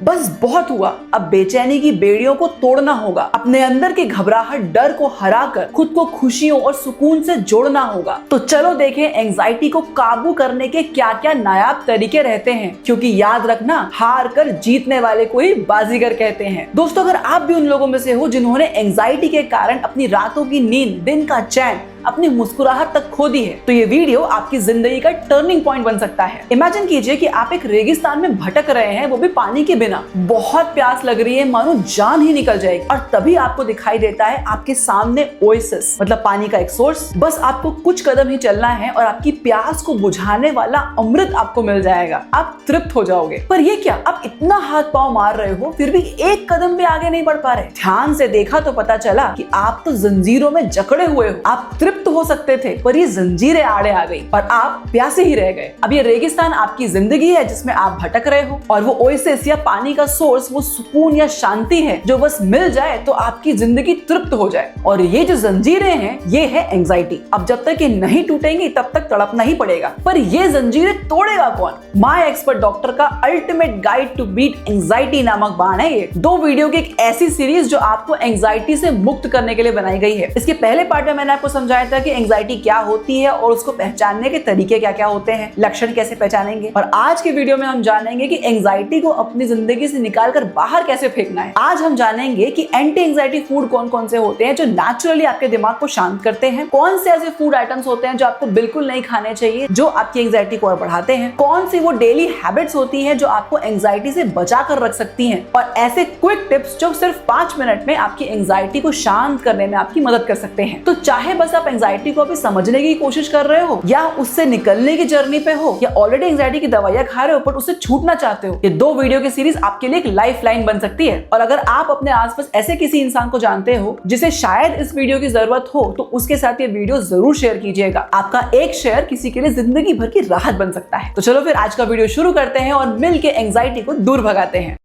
बस बहुत हुआ, अब बेचैनी की बेड़ियों को तोड़ना होगा। अपने अंदर की घबराहट, डर को हराकर खुद को खुशियों और सुकून से जोड़ना होगा। तो चलो देखें एंजाइटी को काबू करने के क्या क्या नायाब तरीके रहते हैं, क्योंकि याद रखना, हार कर जीतने वाले को ही बाजीगर कहते हैं। दोस्तों, अगर आप भी उन लोगों में से हो जिन्होंने एंजाइटी के कारण अपनी रातों की नींद, दिन का चैन, अपनी मुस्कुराहट तक खो दी है, तो ये वीडियो आपकी जिंदगी का टर्निंग पॉइंट बन सकता है। इमेजिन कीजिए कि आप एक रेगिस्तान में भटक रहे हैं, वो भी पानी के बिना। बहुत प्यास लग रही है, मानो जान ही निकल जाएगी, और तभी आपको दिखाई देता है आपके सामने ओएसिस, मतलब पानी का एक सोर्स। बस आपको कुछ कदम ही चलना है और आपकी प्यास को बुझाने वाला अमृत आपको मिल जाएगा। आप तृप्त हो जाओगे। पर ये क्या, आप इतना हाथ पांव मार रहे हो, फिर भी एक कदम भी आगे नहीं बढ़ पा रहे? ध्यान से देखा तो पता चला कि आप तो जंजीरों में जकड़े हुए हो। आप तृप्त हो सकते थे, पर ये जंजीरें आड़े आ गई और आप प्यासे ही रह गए। अब ये रेगिस्तान आपकी जिंदगी है जिसमें आप भटक रहे हो, और वो ओएसिस या पानी का सोर्स, वो सुकून या शांति है जो बस मिल जाए तो आपकी जिंदगी तृप्त हो जाए। और ये जो जंजीरें हैं, ये है एंजाइटी। अब जब तक ये नहीं टूटेंगी तब तक तड़पना ही पड़ेगा। पर ये जंजीरें तोड़ेगा कौन? माय एक्सपर्ट डॉक्टर का ultimate guide to beat anxiety नामक बाण है ये। 2 वीडियो की एक ऐसी सीरीज जो आपको एंजाइटी से मुक्त करने के लिए बनाई गई है। इसके पहले पार्ट में मैंने आपको समझाया था कि एंजाइटी क्या होती है और उसको पहचानने के तरीके क्या क्या होते हैं, लक्षण कैसे पहचानेंगे। और आज के वीडियो में हम जानेंगे कि एंजाइटी को अपनी जिंदगी से निकालकर बाहर कैसे फेंकना है। आज हम जानेंगे कि एंटी एंजाइटी फूड कौन कौन से होते हैं जो नेचुरली आपके दिमाग को शांत करते हैं, कौन से ऐसे फूड आइटम्स होते हैं जो आपको बिल्कुल नहीं खाने चाहिए जो आपकी एंजाइटी को और बढ़ाते हैं, कौन सी वो डेली हैबिट्स होती है जो आपको एंजाइटी से बचा कर रख सकती हैं, और ऐसे क्विक टिप्स जो सिर्फ 5 मिनट में आपकी एंजाइटी को शांत करने में आपकी मदद कर सकते हैं। तो चाहे बस आप एंजाइटी को अभी समझने की कोशिश कर रहे हो, या उससे निकलने की जर्नी पे हो, या ऑलरेडी एंजाइटी की दवाइयां खा रहे हो पर उससे छूटना चाहते हो, ये 2 वीडियो की सीरीज आपके लिए एक लाइफ लाइन बन सकती है। और अगर आप अपने आसपास ऐसे किसी इंसान को जानते हो जिसे शायद इस वीडियो की जरूरत हो, तो उसके साथ ये वीडियो जरूर शेयर कीजिएगा। आपका एक शेयर किसी के लिए जिंदगी भर की राहत बन सकता है। तो चलो फिर आज का वीडियो शुरू करते हैं और मिलके एंजाइटी को दूर भगाते हैं।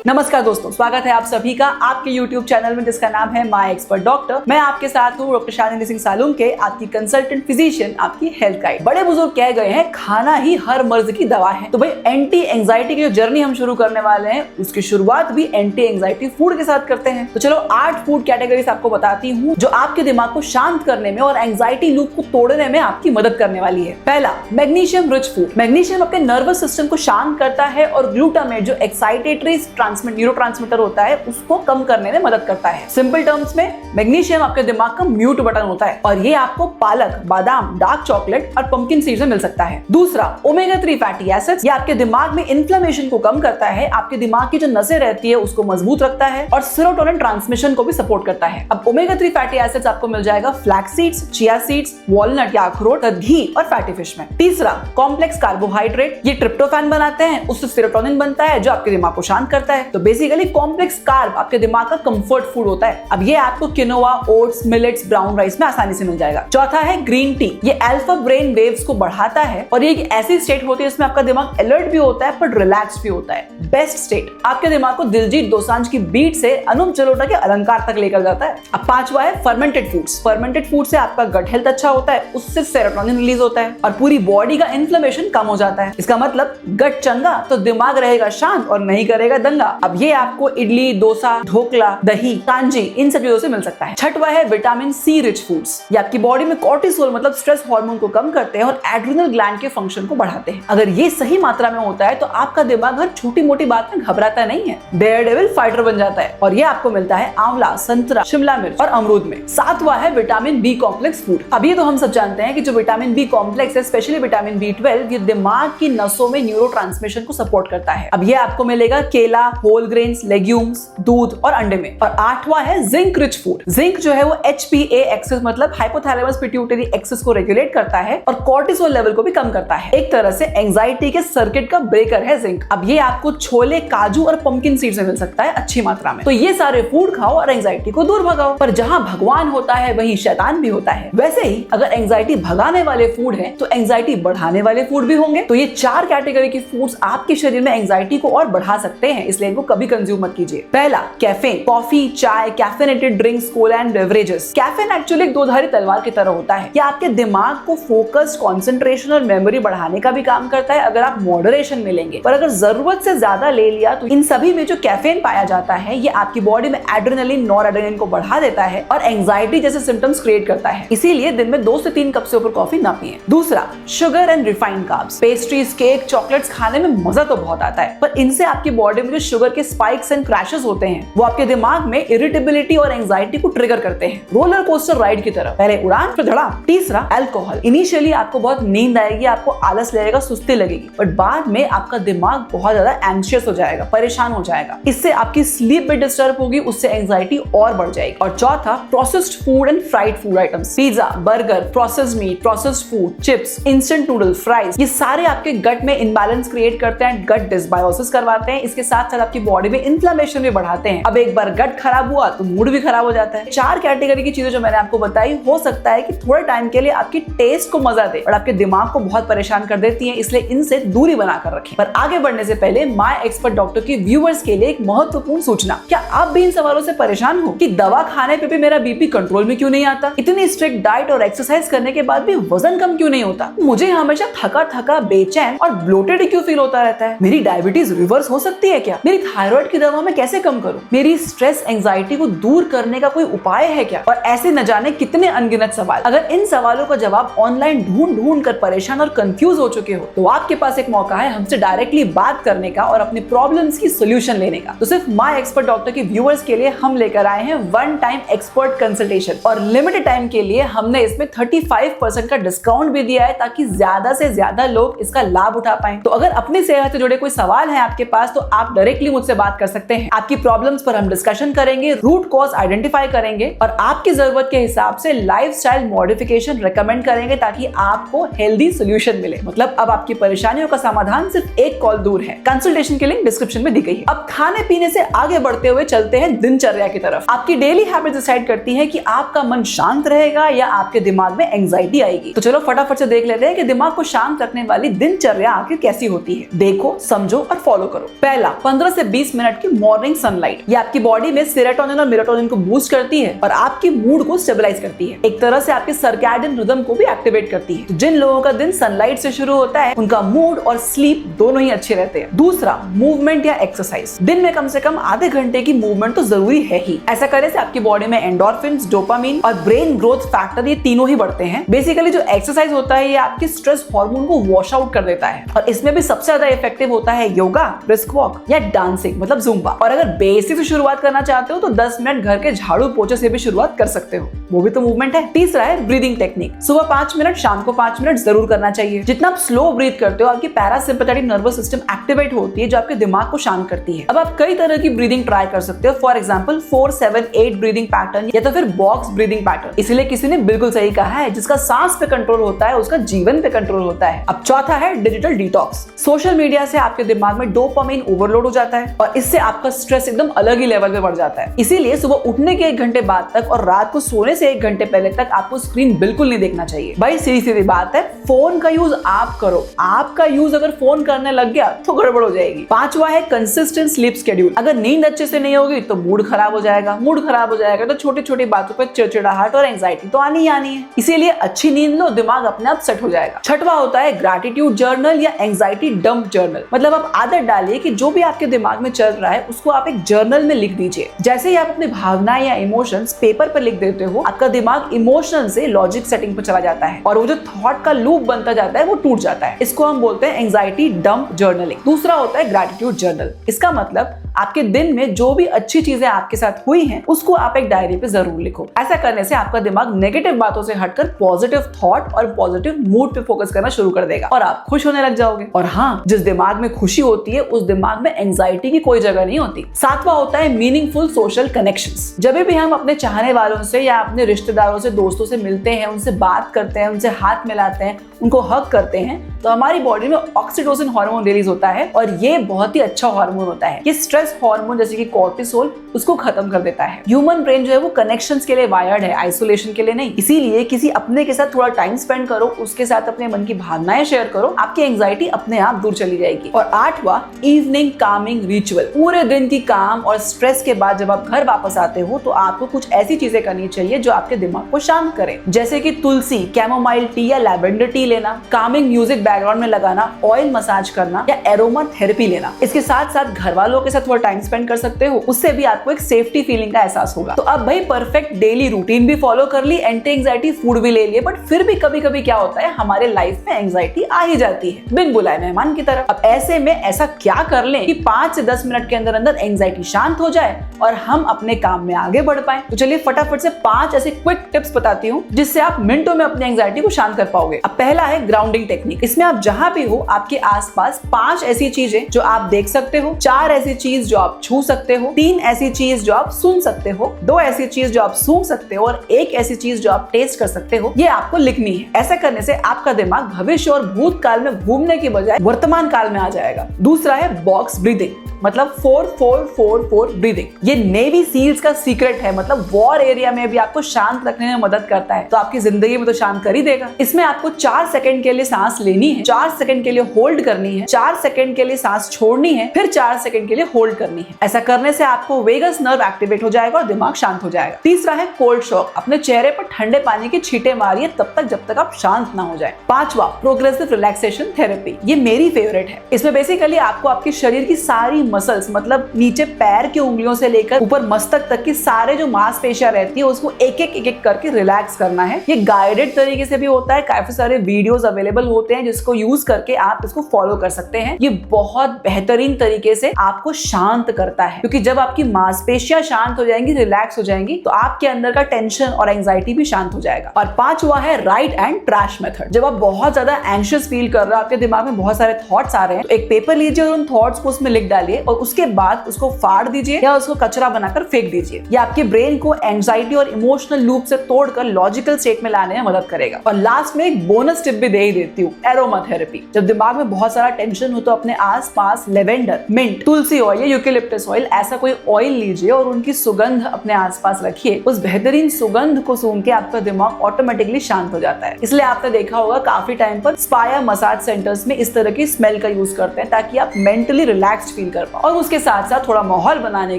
नमस्कार दोस्तों, स्वागत है आप सभी का आपके YouTube चैनल में जिसका नाम है माय एक्सपर्ट डॉक्टर। मैं आपके साथ हूँ डॉक्टर शालिनी सिंह सालुंके, आपकी कंसल्टेंट फिजिशियन, आपकी हेल्थ गाइड। बड़े बुजुर्ग कह गए हैं, खाना ही हर मर्ज की दवा है। तो भाई एंटी एंजाइटी की जो जर्नी हम शुरू करने वाले हैं, उसकी शुरुआत भी एंटी एंजाइटी फूड के साथ करते हैं। तो चलो 8 फूड कैटेगरीज आपको बताती हूँ जो आपके दिमाग को शांत करने में और एंजाइटी लूप को तोड़ने में आपकी मदद करने वाली है। पहला, मैग्नीशियम रिच फूड। मैग्नीशियम आपके नर्वस सिस्टम को शांत करता है और ग्लूटामेट जो एक्साइटेटरी न्यूरोट्रांसमीटर होता है उसको कम करने में मदद करता है। सिंपल टर्म्स में मैग्नीशियम आपके दिमाग का म्यूट बटन होता है, और ये आपको पालक, बादाम, डार्क चॉकलेट और पंपकिन सीड्स में मिल सकता है। दूसरा, ओमेगा 3 फैटी एसिड्स। ये आपके दिमाग में इन्फ्लेमेशन को कम करता है, आपके दिमाग की जो नसें रहती है उसको मजबूत रखता है और सेरोटोनिन ट्रांसमिशन को भी सपोर्ट करता है। अब ओमेगा 3 फैटी एसिड्स आपको मिल जाएगा flax seeds, chia seeds, walnut या अखरोट, घी और फैटी फिश में। तीसरा, कॉम्प्लेक्स कार्बोहाइड्रेट। ये ट्रिप्टोफैन बनाते हैं, उससे सेरोटोनिन बनता है जो आपके दिमाग को शांत करता है। तो बेसिकली कॉम्प्लेक्स कार्ब आपके दिमाग का कंफर्ट फूड होता है। अब ये आपको quinoa, oats, millets, brown rice में आसानी से मिल जाएगा। चौथा है ग्रीन टी। ये अल्फा ब्रेन वेव्स को बढ़ाता है और ये एक ऐसी स्टेट होती है इसमें आपका दिमाग अलर्ट भी होता है पर रिलैक्स भी होता है। बेस्ट स्टेट, आपके दिमाग को दिलजीत दोसांझ की बीट से अनूप जलोटा के अलंकार तक लेकर जाता है। अब पांचवा है फर्मेंटेड फूड्स। फर्मेंटेड फूड से आपका गट हेल्थ अच्छा होता है, उससे सेरोटोनिन रिलीज होता है और पूरी बॉडी का इन्फ्लेमेशन कम हो जाता है। इसका मतलब गट चंगा तो दिमाग रहेगा शांत और नहीं करेगा दंगा। अब ये आपको इडली, डोसा, ढोकला, दही, कांजी इन सब चीजों से मिल सकता है। छठवा है विटामिन सी रिच फूड्स। ये आपकी बॉडी में कॉर्टिसोल मतलब स्ट्रेस हार्मोन को कम करते हैं और एड्रिनल ग्लैंड के फंक्शन को बढ़ाते हैं। अगर ये सही मात्रा में होता है तो आपका दिमाग हर छोटी मोटी बात में घबराता नहीं है, डेयरडेविल फाइटर बन जाता है। और ये आपको मिलता है आंवला, संतरा, शिमला मिर्च और अमरूद में। सातवां है विटामिन बी कॉम्प्लेक्स फूड। अब ये तो हम सब जानते हैं कि जो विटामिन बी कॉम्प्लेक्स है, स्पेशली विटामिन B12, ये दिमाग की नसों में न्यूरोट्रांसमिशन को सपोर्ट करता है। अब ये आपको मिलेगा केला, होल ग्रेन्स, लेग्यूम्स, दूध और अंडे में। और आठवां है जिंक रिच फूड। जिंक जो है वो HPA एक्सेस मतलब हाइपोथैलेमस पिट्यूटरी एक्सेस को रेगुलेट करता है और कॉर्टिसोल लेवल को भी कम करता है। एक तरह से एंजाइटी के सर्किट का ब्रेकर है जिंक। अब ये आपको छोले, काजू और पंपकिन सीड्स में मिल सकता है अच्छी मात्रा में। तो ये सारे फूड खाओ और एंजाइटी को दूर भगाओ। पर जहां भगवान होता है वहीं शैतान भी होता है। वैसे ही अगर एंजाइटी भगाने वाले फूड हैं तो एंजाइटी बढ़ाने वाले फूड भी होंगे। तो ये 4 कैटेगरी की फूड्स आपके शरीर में एंजाइटी को और बढ़ा सकते हैं, इसलिए से इनको कभी कंज्यूम मत कीजिए। पहला, कैफीन, कॉफी, चाय, caffeinated drinks, Cola and beverages. Caffeine actually एक दोधारी तलवार की तरह होता है। ये आपके दिमाग को फोकस, कंसंट्रेशन और मेमोरी बढ़ाने का भी काम करता है अगर आप मॉडरेशन में लेंगे, पर अगर जरूरत से ज्यादा ले लिया तो इन सभी में जो कैफीन पाया जाता है ये आपकी बॉडी में एड्रेनलिन, नॉरएड्रेनालिन को बढ़ा देता है और एंजाइटी जैसे सिम्टम्स क्रिएट करता है। इसीलिए दिन में 2 से 3 कप से ऊपर कॉफी ना पिएं। दूसरा, sugar and refined carbs. Pastries, cake, chocolates खाने में मजा तो बहुत आता है, पर इनसे आपकी बॉडी में जो शुगर के स्पाइक्स एंड क्रैशेस होते हैं वो आपके दिमाग में इरिटेबिलिटी और एंजाइटी को ट्रिगर करते हैं, रोलर कोस्टर राइड की तरह, पहले उड़ान फिर धड़ाम। तीसरा, अल्कोहल। इनिशियली आपको बहुत नींद आएगी, आपको आलस लगेगा, सुस्ती लगेगी, बट बाद में आपका दिमाग बहुत ज्यादा एंशियस हो जाएगा, परेशान हो जाएगा। इससे आपकी स्लीप भी डिस्टर्ब होगी, उससे एंजाइटी और बढ़ जाएगी। और चौथा, processed food and fried food items. Pizza, burger, processed meat, processed food, chips, instant noodle, fries, ये सारे आपके गट में इनबैलेंस क्रिएट करते हैं, गट डिसबायोसिस करवाते हैं। इसके साथ साथ आपकी बॉडी में इन्फ्लेमेशन भी बढ़ाते हैं। अब एक बार गट खराब हुआ तो मूड भी खराब हो जाता है। 4 कैटेगरी की चीजें जो मैंने आपको बताई, हो सकता है कि थोड़े टाइम के लिए आपकी टेस्ट को मजा दे और आपके दिमाग को बहुत परेशान कर देती हैं, इसलिए इनसे दूरी बनाकर रखें। पर आगे बढ़ने से पहले माय एक्सपर्ट डॉक्टर के व्यूअर्स के लिए एक महत्वपूर्ण सूचना। क्या आप भी इन सवालों से परेशान हो कि दवा खाने पे भी मेरा बीपी कंट्रोल में क्यों नहीं आता? इतनी स्ट्रिक्ट डाइट और एक्सरसाइज करने के बाद भी वजन कम क्यों नहीं होता? मुझे हमेशा थका थका, बेचैन और ब्लोटेड क्यों फील होता रहता है? मेरी डायबिटीज रिवर्स हो सकती है क्या? मेरी थायराइड की दवा मैं कैसे कम करूं? मेरी स्ट्रेस, एंजाइटी को दूर करने का कोई उपाय है क्या? और ऐसे न जाने कितने अनगिनत सवाल। अगर इन सवालों का जवाब ऑनलाइन ढूंढ कर परेशान और कंफ्यूज हो चुके हो तो आपके पास एक मौका है हमसे डायरेक्टली बात करने का और अपने प्रॉब्लम्स की सोल्यूशन लेने का। तो सिर्फ माय एक्सपर्ट डॉक्टर के व्यूअर्स के लिए हम लेकर आए हैं 1 टाइम एक्सपर्ट कंसल्टेशन, और लिमिटेड टाइम के लिए हमने इसमें 35% का डिस्काउंट भी दिया है ताकि ज्यादा से ज्यादा लोग इसका लाभ उठा पाएं। तो अगर अपनी सेहत से जुड़े कोई सवाल है आपके पास तो आप डायरेक्टली मुझसे बात कर सकते हैं। आपकी प्रॉब्लम्स पर हम डिस्कशन करेंगे, रूट कॉज आइडेंटिफाई करेंगे और आपकी जरूरत के हिसाब से लाइफस्टाइल मॉडिफिकेशन रेकमेंड करेंगे ताकि आपको हेल्दी सोल्यूशन मिले। मतलब अब आपकी परेशानियों का समाधान सिर्फ एक कॉल दूर है। कंसल्टेशन की लिंक डिस्क्रिप्शन में दी गई है। अब खाने पीने से आगे बढ़ते हुए चलते हैं दिनचर्या की तरफ। आपकी डेली हैबिट डिसाइड करती है कि आपका मन शांत रहेगा या आपके दिमाग में एंजाइटी आएगी। तो चलो फटाफट से देख लेते हैं कि दिमाग को शांत रखने वाली दिनचर्या आखिर कैसी होती है। देखो, समझो और फॉलो करो। पहला, 15 से 20 मिनट की मॉर्निंग सनलाइट। ये आपकी बॉडी में सेरोटोनिन और मेलाटोनिन को बूस्ट करती है और आपकी मूड को स्टेबलाइज करती है। एक तरह से आपके सर्कैडियन रिदम को भी एक्टिवेट करती है। तो जिन लोगों का दिन सनलाइट से शुरू होता है उनका मूड और स्लीप दोनों ही अच्छे रहते हैं। दूसरा, मूवमेंट या एक्सरसाइज। दिन में कम से कम आधे घंटे की मूवमेंट तो जरूरी है ही। ऐसा करने से आपकी बॉडी में एंडोर्फिन्स, डोपामिन और ब्रेन ग्रोथ फैक्टर, ये तीनों ही बढ़ते हैं। बेसिकली जो एक्सरसाइज होता है ये आपके स्ट्रेस हार्मोन को वॉश आउट कर देता है और इसमें भी सबसे ज्यादा इफेक्टिव होता है योगा, ब्रिस्क वॉक या डांसिंग मतलब जुम्बा। और अगर बेसिक से शुरुआत करना चाहते हो तो 10 मिनट घर के झाड़ू पोछे से भी शुरुआत कर सकते हो, वो भी तो मूवमेंट है। तीसरा है ब्रीदिंग टेक्निक। सुबह 5 मिनट, शाम को 5 मिनट जरूर करना चाहिए। जितना आप स्लो ब्रीथ करते हो आपकी पैरासिम्पैथेटिक नर्वस सिस्टम एक्टिवेट होती है जो आपके दिमाग को शांत करती है। अब आप कई तरह की ब्रीदिंग ट्राई कर सकते हो, फॉर एग्जांपल 4-7-8 ब्रीदिंग पैटर्न या तो फिर बॉक्स ब्रीदिंग पैटर्न। इसलिए किसी ने बिल्कुल सही कहा है, जिसका सांस पे कंट्रोल होता है उसका जीवन पे कंट्रोल होता है। अब चौथा है डिजिटल डिटॉक्स। सोशल मीडिया से आपके दिमाग में डोपामिन ओवरलोड हो जाता है और इससे आपका स्ट्रेस एकदम अलग ही लेवल पे बढ़ जाता है। इसीलिए सुबह उठने के 1 घंटे बाद तक और रात को सोने से 1 घंटे पहले तक आपको स्क्रीन बिल्कुल नहीं देखना चाहिए। भाई सीधी सीधी बात है, फोन का यूज आप करो, आपका यूज अगर फोन करने लग गया तो गड़बड़ हो जाएगी। पांचवा है कंसिस्टेंट स्लीप शेड्यूल। अगर नींद अच्छे से नहीं होगी तो मूड खराब हो जाएगा, मूड खराब हो जाएगा तो छोटी छोटी बातों पर चिड़चिड़ाहट और एंजाइटी तो आनी ही आनी है। इसीलिए अच्छी नींद लो, दिमाग अपने आप सेट हो जाएगा। छठवा होता है ग्रैटिट्यूड जर्नल या एंजाइटी डंप जर्नल। मतलब आप आदत डालिए कि जो भी आपके दिमाग में चल रहा है उसको आप एक जर्नल में लिख दीजिए। जैसे ही आप अपनी भावनाएं या इमोशंस पेपर पर लिख देते हो, आपका दिमाग इमोशनल से लॉजिक सेटिंग पर चला जाता है और वो जो थॉट का लूप बनता जाता है वो टूट जाता है। इसको हम बोलते हैं एंजाइटी डंप जर्नलिंग। दूसरा होता है ग्रैटिट्यूड जर्नल। इसका मतलब आपके दिन में जो भी अच्छी चीजें आपके साथ हुई हैं उसको आप एक डायरी पे जरूर लिखो। ऐसा करने से आपका दिमाग नेगेटिव बातों से हटकर पॉजिटिव थॉट और पॉजिटिव मूड पे फोकस करना शुरू कर देगा और आप खुश होने लग जाओगे। और हाँ, जिस दिमाग में खुशी होती है उस दिमाग में एंजाइटी की कोई जगह नहीं होती। सातवां होता है मीनिंगफुल सोशल कनेक्शंस। जब भी हम अपने चाहने वालों से या अपने रिश्तेदारों से, दोस्तों से मिलते हैं, उनसे बात करते हैं, उनसे हाथ मिलाते हैं, उनको हग करते हैं तो हमारी बॉडी में ऑक्सीटोसिन हार्मोन रिलीज होता है और ये बहुत ही अच्छा हार्मोन होता है। ये स्ट्रेस स्ट्रेस हार्मोन जैसे कि कॉर्टिसोल उसको खत्म कर देता है। ह्यूमन ब्रेन जो है वो कनेक्शंस के लिए वायर्ड है, आइसोलेशन के लिए नहीं। इसीलिए किसी अपने के साथ थोड़ा टाइम स्पेंड करो, उसके साथ अपने मन की भावनाएं शेयर करो, आपकी एंजाइटी अपने आप दूर चली जाएगी। और 8वां, इवनिंग कामिंग रिचुअल। पूरे दिन की काम और स्ट्रेस के बाद जब आप घर वापस आते हो तो आपको कुछ ऐसी चीजें करनी चाहिए जो आपके दिमाग को शांत करें, जैसे कि तुलसी, कैमोमाइल टी या लैवेंडर टी लेना, कामिंग म्यूजिक बैकग्राउंड में लगाना, ऑयल मसाज करना या एरोमा थेरेपी लेना। इसके साथ साथ घर वालों के साथ थोड़ा टाइम स्पेंड कर सकते हो, उससे भी आपको एक सेफ्टी फीलिंग का एहसास होगा। तो अब भाई परफेक्ट डेली रूटीन भी फॉलो कर ली, एंटी एंजाइटी फूड भी ले लिए, बट फिर भी कभी कभी क्या होता है हमारे लाइफ में एंजाइटी आ ही जाती है बिन बुलाए मेहमान की तरह। अब ऐसे में ऐसा क्या कर लें कि 5 से 10 मिनट के अंदर अंदर एंजाइटी शांत हो जाए और हम अपने काम में आगे बढ़ पाए। तो चलिए फटाफट से 5 ऐसे क्विक टिप्स बताती हूँ जिससे आप मिनटों में अपनी एंजाइटी को शांत कर पाओगे। अब पहला है ग्राउंडिंग टेक्निक। इसमें आप जहां भी हो आपके आसपास 5 ऐसी चीजें जो आप देख सकते हो, 4 ऐसी चीज जो आप छू सकते हो, 3 ऐसी चीज जो आप सुन सकते हो, 2 ऐसी चीज जो आप सूंघ सकते हो और 1 ऐसी चीज जो आप टेस्ट कर सकते हो, ये आपको लिखनी है। ऐसा करने से आपका दिमाग भविष्य और भूतकाल में घूमने की बजाय वर्तमान काल में आ जाएगा। दूसरा है बॉक्स ब्रीदिंग, मतलब 4-4-4-4 ब्रीदिंग। ये नेवी सील्स का सीक्रेट है, मतलब वॉर एरिया में भी आपको शांत रखने में मदद करता है, तो आपकी जिंदगी में तो शांत कर ही देगा। इसमें आपको 4 सेकंड के लिए सांस लेनी है, 4 सेकंड के लिए होल्ड करनी है, 4 सेकंड के लिए सांस छोड़नी है, फिर 4 सेकंड के लिए होल्ड करनी है। ऐसा करने से आपको वेगस नर्व एक्टिवेट हो जाएगा और दिमाग शांत हो जाएगा। तीसरा है कोल्ड शॉक। अपने चेहरे पर ठंडे पानी की छींटे मारिए तब तक जब तक आप शांत ना हो जाए। 5वां, प्रोग्रेसिव रिलैक्सेशन थेरेपी। ये मेरी फेवरेट है। इसमें बेसिकली आपको आपके शरीर की सारी मसल्स, मतलब नीचे पैर की उंगलियों से लेकर ऊपर मस्तक तक की सारे जो मांसपेशियां रहती है उसको एक एक करके रिलैक्स करना है। ये गाइडेड तरीके से भी होता है, काफी सारे वीडियोस अवेलेबल होते हैं जिसको यूज करके आप इसको फॉलो कर सकते हैं। ये बहुत बेहतरीन तरीके से आपको शांत करता है, क्योंकि जब आपकी मांसपेशियां शांत हो जाएंगी, रिलैक्स हो जाएंगी, तो आपके अंदर का टेंशन और एंजाइटी भी शांत हो जाएगा। और 5वां है राइट एंड ट्रैश मेथड। जब आप बहुत ज्यादा एंशियस फील कर रहे हो, आपके दिमाग में बहुत सारे थॉट्स आ रहे हैं, तो एक पेपर लीजिए और उन थॉट्स को उसमें लिख डालिए और उसके बाद उसको फाड़ दीजिए या उसको कचरा बनाकर फेंक दीजिए। ये आपके ब्रेन को एंजाइटी और इमोशनल लूप से तोड़कर लॉजिकल स्टेट में लाने में मदद करेगा। और लास्ट में एक बोनस टिप भी दे ही देती हूँ, एरोमा थेरेपी। जब दिमाग में बहुत सारा टेंशन हो तो अपने आसपास लेवेंडर, मिंट, तुलसी ऑयल या यूकेलिप्टस ऑयल, ऐसा कोई ऑयल लीजिए और उनकी सुगंध अपने आसपास रखिए। उस बेहतरीन सुगंध को सूंघ के आपका दिमाग ऑटोमेटिकली शांत हो जाता है। इसलिए आपने देखा होगा काफी टाइम पर स्पा या मसाज सेंटर्स में इस तरह की स्मेल का यूज करते हैं ताकि आप मेंटली रिलैक्स्ड फील कर पाओ। और उसके साथ साथ थोड़ा माहौल बनाने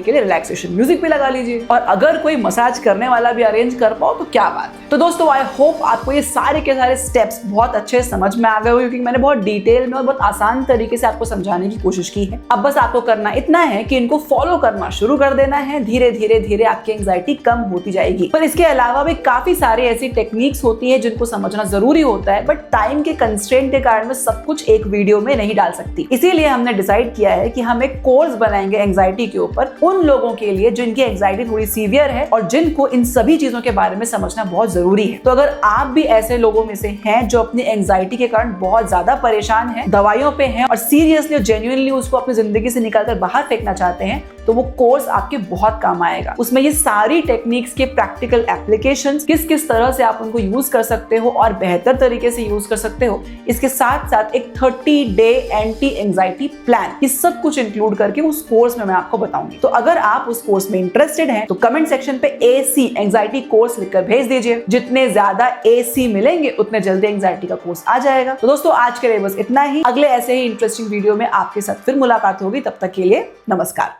के लिए रिलैक्सेशन म्यूजिक भी लगा लीजिए। और अगर कोई मसाज करने वाला भी अरेंज कर पाओ तो क्या बात है। तो दोस्तों आई होप आपको ये सारे के सारे स्टेप्स बहुत अच्छे समझ में आ गए हो, क्योंकि मैंने बहुत डिटेल में और बहुत आसान तरीके से आपको समझाने की कोशिश की है। अब बस आपको करना इतना है कि इनको फॉलो करना शुरू कर देना है। धीरे धीरे धीरे आपकी एंजाइटी कम होती जाएगी। पर इसके अलावा भी काफी सारी ऐसी टेक्निक्स होती है जिनको समझना जरूरी होता है, बट टाइम के कंस्ट्रेंट के कारण मैं सब कुछ एक वीडियो में नहीं डाल सकती। इसीलिए हमने डिसाइड किया है कि हम एक कोर्स बनाएंगे एंजाइटी के ऊपर, उन लोगों के लिए जिनकी एंजाइटी थोड़ी सीवियर है और जिनको इन सभी चीजों के बारे में समझना बहुत जरूरी है। तो अगर आप भी ऐसे लोगों में से हैं जो अपनी एंजाइटी के कारण बहुत ज्यादा परेशान हैं, दवाइयों पे हैं और सीरियसली और जेन्युइनली उसको अपनी जिंदगी से निकालकर बाहर फेंकना चाहते हैं, तो वो कोर्स आपके बहुत काम आएगा। उसमें ये सारी टेक्निक्स के प्रैक्टिकल एप्लीकेशंस, किस किस तरह से आप उनको यूज कर सकते हो और बेहतर तरीके से यूज कर सकते हो, इसके साथ साथ एक 30 डे एंटी एंजाइटी प्लान, ये सब कुछ इंक्लूड करके उस कोर्स में मैं आपको बताऊंगी। तो अगर आप उस कोर्स में इंटरेस्टेड हैं तो कमेंट सेक्शन पे AC एंजाइटी कोर्स लिखकर भेज दीजिए। जितने ज्यादा AC मिलेंगे उतने जल्दी एंजाइटी का कोर्स आ जाएगा। तो दोस्तों आज के लिए बस इतना ही। अगले ऐसे ही इंटरेस्टिंग वीडियो में आपके साथ फिर मुलाकात होगी। तब तक के लिए नमस्कार।